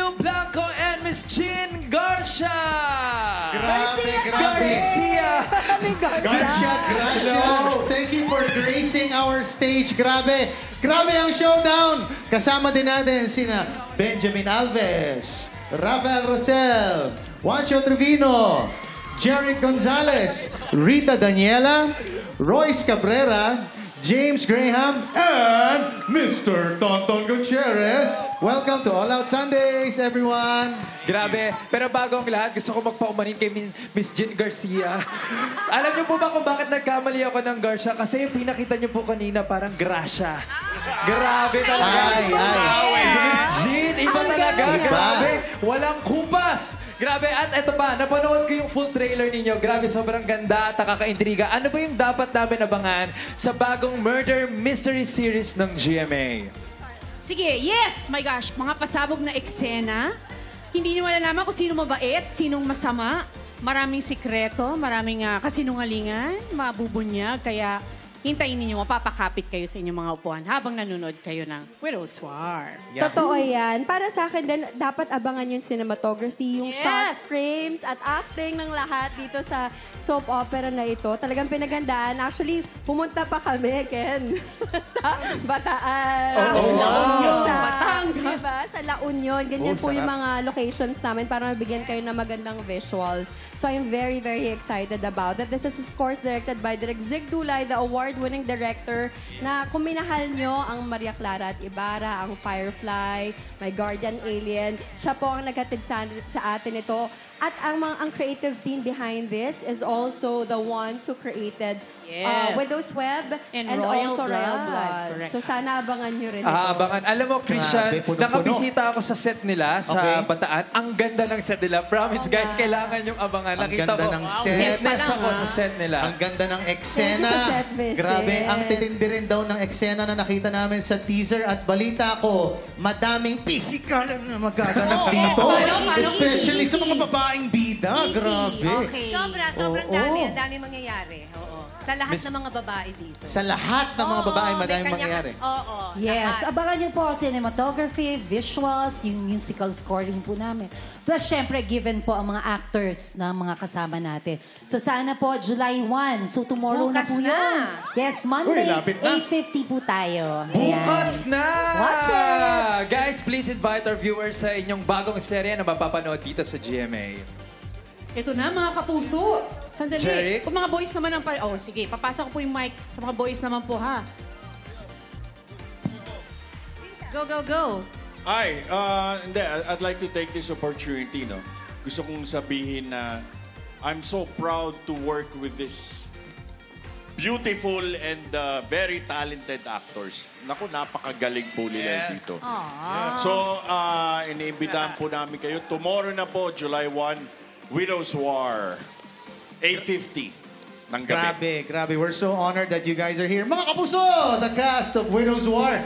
Lulu Blanco and Miss Jean Garcia. Grabe. Garcia. Gracia. Thank you for gracing our stage. Grabe ang showdown. Kasama din natin sina Benjamin Alves, Rafael Rosel, Juancho Trevino, Jerry Gonzalez, Rita Daniela, Royce Cabrera, James Graham, and Mr. Tonton Gutierrez. Welcome to All Out Sundays, everyone. Grabe. Pero bago ang lahat, gusto ko magpaumanin kay Miss Jean Garcia. Alam niyo po ba kung bakit nagkamali ako ng Garcia? Kasi yung pinakita niyo po kanina parang Gracia. Grabe talaga. Miss Jean, iba talaga. Grabe. Walang kupas. Grabe. At eto pa, napanood ko yung full trailer ninyo. Grabe, sobrang ganda at nakakaintriga. Ano ba yung dapat namin abangan sa bagong murder mystery series ng GMA? Sige, yes! My gosh, mga pasabog na eksena. Hindi niyo malalaman kung sino mabait, sinong masama. Maraming sikreto, maraming kasinungalingan, mabubunyag. Kaya hintayin ninyo, mapapakapit kayo sa inyong mga upuan habang nanonood kayo ng Widow's War. Totoo yan. Para sa akin din, dapat abangan yung cinematography, yung shots, frames, at acting ng lahat dito sa soap opera na ito. Talagang pinagandaan. Actually, pumunta pa kami, Ken, sa Bataan. Sa Batangas. Diba? Sa La Union. Ganyan po yung mga locations namin para mabigyan kayo ng magandang visuals. So I'm very, very excited about it. This is, of course, directed by Direk Zig Dulay, the award-winning director na kung minahal nyo ang Maria Clara at Ibarra, ang Firefly, My Guardian Alien, siya po ang naghatid sa atin ito. At ang creative team behind this is also the ones who created Widow's Web and also Royal Blood. Correct. So sana abangan nyo rin ito. Abangan. Alam mo, Christian, nakabisita ako sa set nila sa Bataan. Ang ganda ng set nila. Promise, guys, kailangan yung abangan. Ang Nakita ganda ko, ng set. fitness ako sa set nila. Ang ganda ng eksena. Thank you sa set visit. Grabe, ang titindi rin daw ng eksena na nakita namin sa teaser. At balita ko, madaming physical na magaganap dito. Especially sa mga babaeng bida. Grabe. Okay. Sobrang dami. Ang dami mangyayari. Oo. Sa lahat ng mga babae dito. Sa lahat ng mga babae, madaming mangyayari. Oo. Yes, abangan niyo po cinematography, visuals, yung musical scoring po namin. Plus, syempre, given po ang mga actors na mga kasama natin. So, sana po, July 1. So, tomorrow Bukas na po na. yun. Yes, Monday, Uy, lapit na. 8:50 po tayo. Bukas na! Watch it! Guys, please invite our viewers sa inyong bagong serye na mapapanood dito sa GMA. Ito na, mga kapuso. Sandali. Jerry? Kung mga boys naman ang... Oh, sige. Papasok ko po yung mic sa mga boys naman po, ha? Go, go, go. Ay, hindi. I'd like to take this opportunity, no? Gusto kong sabihin na I'm so proud to work with this beautiful and very talented actors. Naku, napakagaling po nila dito. So, iniimbitahan po namin kayo. Tomorrow na po, July 1, Widow's War. 8:50 ng gabi. Grabe. We're so honored that you guys are here. Mga kapuso, the cast of Widow's War